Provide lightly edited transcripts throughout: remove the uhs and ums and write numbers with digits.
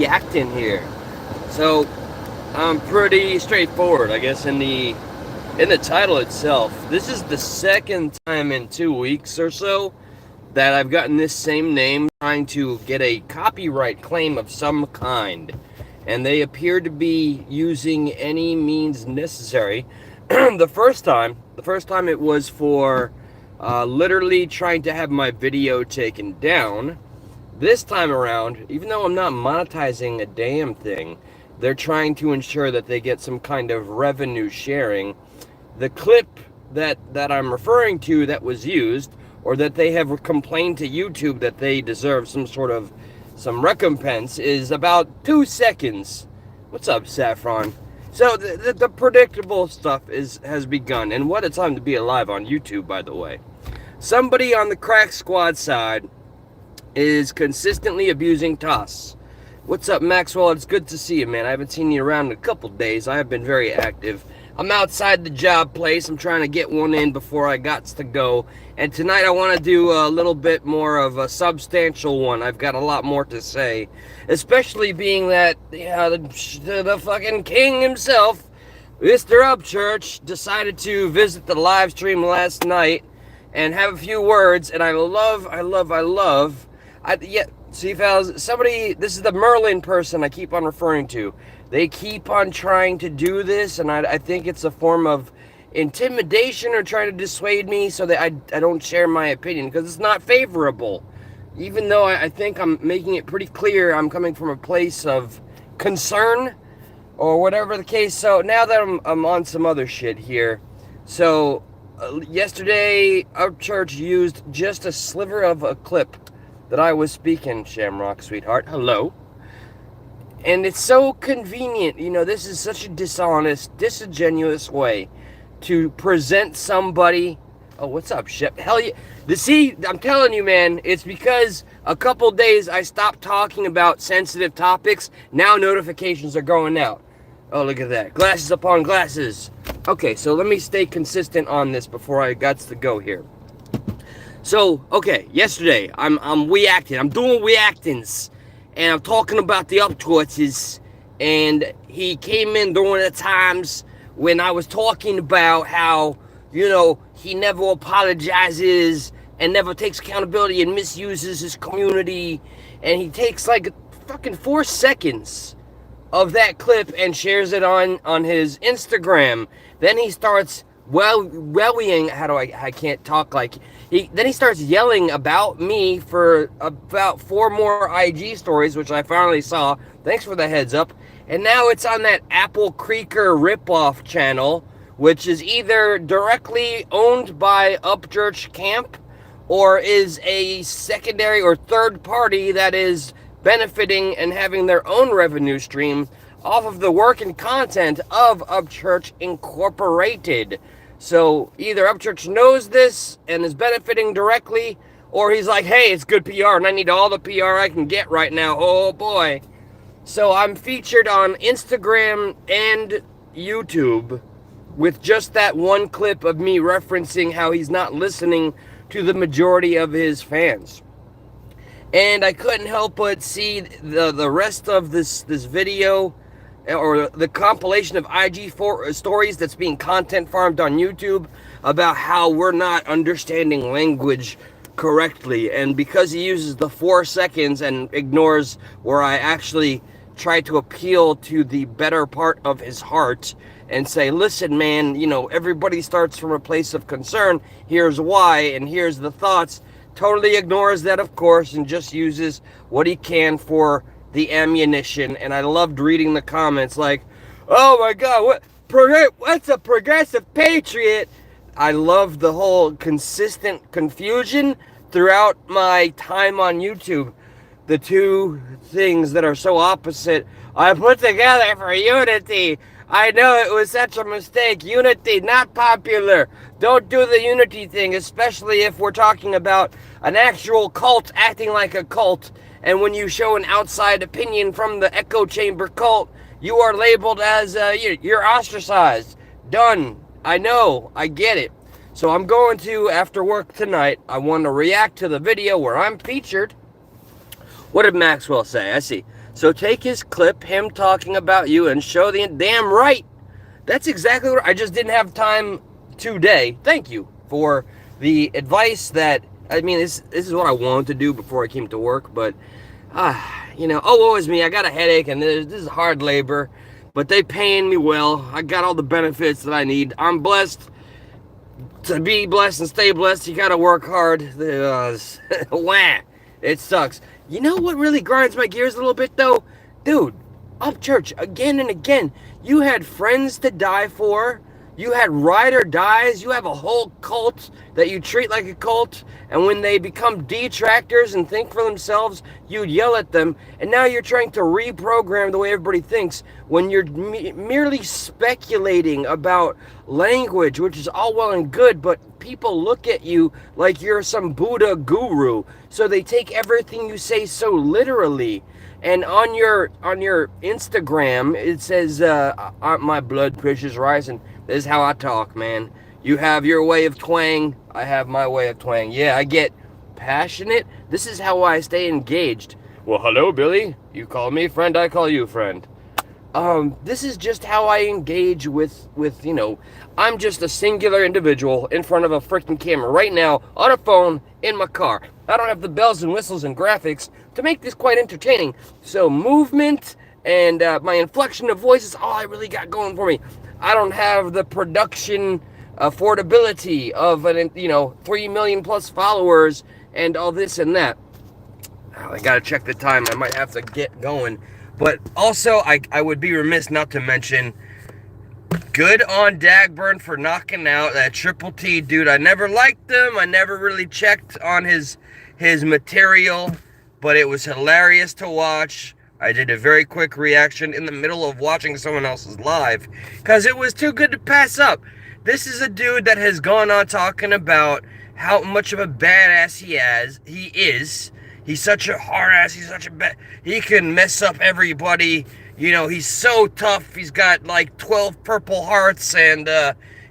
reacting here. So I'm pretty straightforward, I guess, in the title itself. This is the second time in 2 weeks or so that I've gotten this same name trying to get a copyright claim of some kind. And they appear to be using any means necessary. the first time it was for literally trying to have my video taken down. This time around, even though I'm not monetizing a damn thing, they're trying to ensure that they get some kind of revenue sharing. The clip that I'm referring to that was used, or that they have complained to YouTube that they deserve some recompense, is about 2 seconds. What's up, Saffron? So the predictable stuff has begun, and what a time to be alive on YouTube, by the way. Somebody on the Crack Squad side is consistently abusing Toss. What's up, Maxwell? It's good to see you, man. I haven't seen you around in a couple days. I have been very active. I'm outside the job place. I'm trying to get one in before I got to go. And tonight I want to do a little bit more of a substantial one. I've got a lot more to say. Especially being that the fucking king himself, Mr. Upchurch, decided to visit the live stream last night and have a few words. And see, fellas, this is the Merlin person I keep on referring to. They keep on trying to do this, and I think it's a form of intimidation or trying to dissuade me so that I don't share my opinion, because it's not favorable. Even though I think I'm making it pretty clear I'm coming from a place of concern, or whatever the case. So now that I'm on some other shit here. So, yesterday, our church used just a sliver of a clip that I was speaking, Shamrock, sweetheart. Hello. And it's so convenient. This is such a dishonest, disingenuous way to present somebody. Oh, what's up, Shep? Hell yeah. I'm telling you, man, it's because a couple days I stopped talking about sensitive topics. Now notifications are going out. Oh, look at that. Glasses upon glasses. Okay, so let me stay consistent on this before I got to go here. So, okay, yesterday, I'm reacting. I'm doing reactings. And I'm talking about the Upchurches. And he came in during the times when I was talking about how, he never apologizes and never takes accountability and misuses his community. And he takes like fucking 4 seconds of that clip and shares it on his Instagram. Then he starts wellying. I can't talk like... Then he starts yelling about me for about 4 more IG stories, which I finally saw. Thanks for the heads up. And now it's on that Apple Creeker ripoff channel, which is either directly owned by Upchurch Camp or is a secondary or third party that is benefiting and having their own revenue stream off of the work and content of Upchurch Incorporated. So either Upchurch knows this and is benefiting directly, or he's like, hey, it's good PR and I need all the PR I can get right now. Oh boy. So I'm featured on Instagram and YouTube with just that one clip of me referencing how he's not listening to the majority of his fans. And I couldn't help but see the rest of this video, or the compilation of IG stories that's being content farmed on YouTube about how we're not understanding language correctly. And because he uses the 4 seconds and ignores where I actually try to appeal to the better part of his heart and say, listen, man, everybody starts from a place of concern. Here's why, and here's the thoughts. Totally ignores that, of course, and just uses what he can for the ammunition. And I loved reading the comments like, oh my god, what's a progressive patriot? I love the whole consistent confusion throughout my time on YouTube. The two things that are so opposite I put together for unity. I know it was such a mistake. Unity, not popular. Don't do the unity thing, especially if we're talking about an actual cult acting like a cult. And when you show an outside opinion from the echo chamber cult, you are labeled as, you're ostracized. Done. I know. I get it. So I'm going to, after work tonight, I want to react to the video where I'm featured. What did Maxwell say? I see. So take his clip, him talking about you, and show the damn right. That's exactly what I just didn't have time today. Thank you for the advice that, I mean, this is what I wanted to do before I came to work, but, woe is me. I got a headache, and this is hard labor, but they paying me well. I got all the benefits that I need. I'm blessed. To be blessed and stay blessed, you gotta work hard. Wah! It sucks. You know what really grinds my gears a little bit, though? Dude, up church, again and again. You had friends to die for. You had ride or dies. You have a whole cult that you treat like a cult. And when they become detractors and think for themselves, you yell at them. And now you're trying to reprogram the way everybody thinks when you're merely speculating about language, which is all well and good, but people look at you like you're some Buddha guru. So they take everything you say so literally. And on your Instagram, it says, my blood pressure's rising. This is how I talk, man. You have your way of twang. I have my way of twang. Yeah, I get passionate. This is how I stay engaged. Well, hello, Billy. You call me friend, I call you friend. This is just how I engage with, I'm just a singular individual in front of a freaking camera right now on a phone in my car. I don't have the bells and whistles and graphics to make this quite entertaining. So movement and my inflection of voice is all I really got going for me. I don't have the production affordability of 3 million plus followers and all this and that. Oh, I gotta check the time. I might have to get going. But also, I would be remiss not to mention, good on Dagburn for knocking out that Triple T dude. I never liked him. I never really checked on his material, but it was hilarious to watch. I did a very quick reaction in the middle of watching someone else's live because it was too good to pass up. This is a dude that has gone on talking about how much of a badass he is. He's such a hard ass. He's such a he can mess up everybody. He's so tough. He's got like 12 purple hearts and,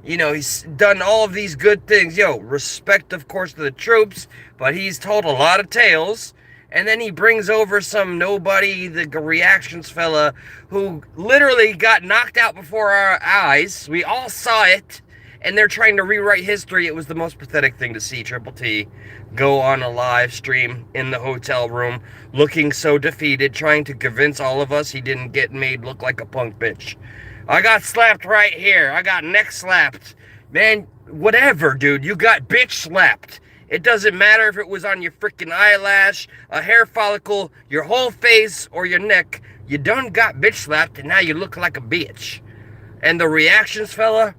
he's done all of these good things. Respect, of course, to the troops, but he's told a lot of tales. And then he brings over some nobody, the reactions fella, who literally got knocked out before our eyes. We all saw it. And they're trying to rewrite history. It was the most pathetic thing to see Triple T go on a live stream in the hotel room, looking so defeated, trying to convince all of us he didn't get made look like a punk bitch. I got slapped right here. I got neck slapped. Man, whatever, dude. You got bitch slapped. It doesn't matter if it was on your freaking eyelash, a hair follicle, your whole face, or your neck. You done got bitch slapped, and now you look like a bitch. And the reactions, fella?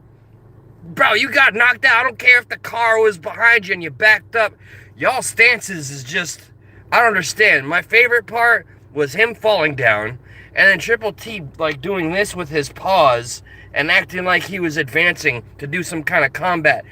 Bro, you got knocked out. I don't care if the car was behind you and you backed up. Y'all stances is just, I don't understand. My favorite part was him falling down, and then Triple T, doing this with his paws and acting like he was advancing to do some kind of combat.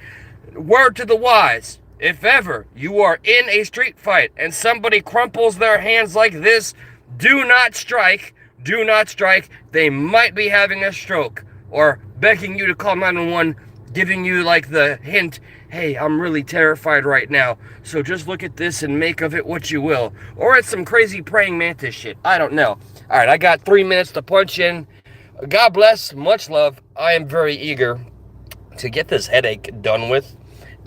Word to the wise. If ever you are in a street fight and somebody crumples their hands like this, do not strike. Do not strike. They might be having a stroke or begging you to call 911, giving you the hint, hey, I'm really terrified right now, so just look at this and make of it what you will. Or it's some crazy praying mantis shit. I don't know. All right, I got 3 minutes to punch in. God bless. Much love. I am very eager to get this headache done with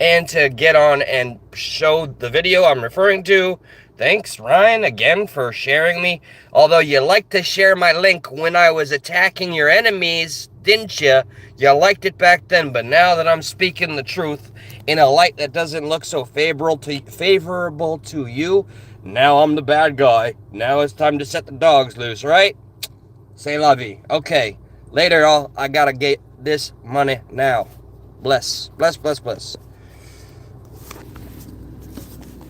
and to get on and show the video I'm referring to. Thanks, Ryan, again for sharing me. Although you like to share my link when I was attacking your enemies, didn't you? You liked it back then, but now that I'm speaking the truth in a light that doesn't look so favorable to you, now I'm the bad guy. Now it's time to set the dogs loose, right? Say la vie. Okay, later, y'all. I gotta get this money now. Bless, bless, bless, bless.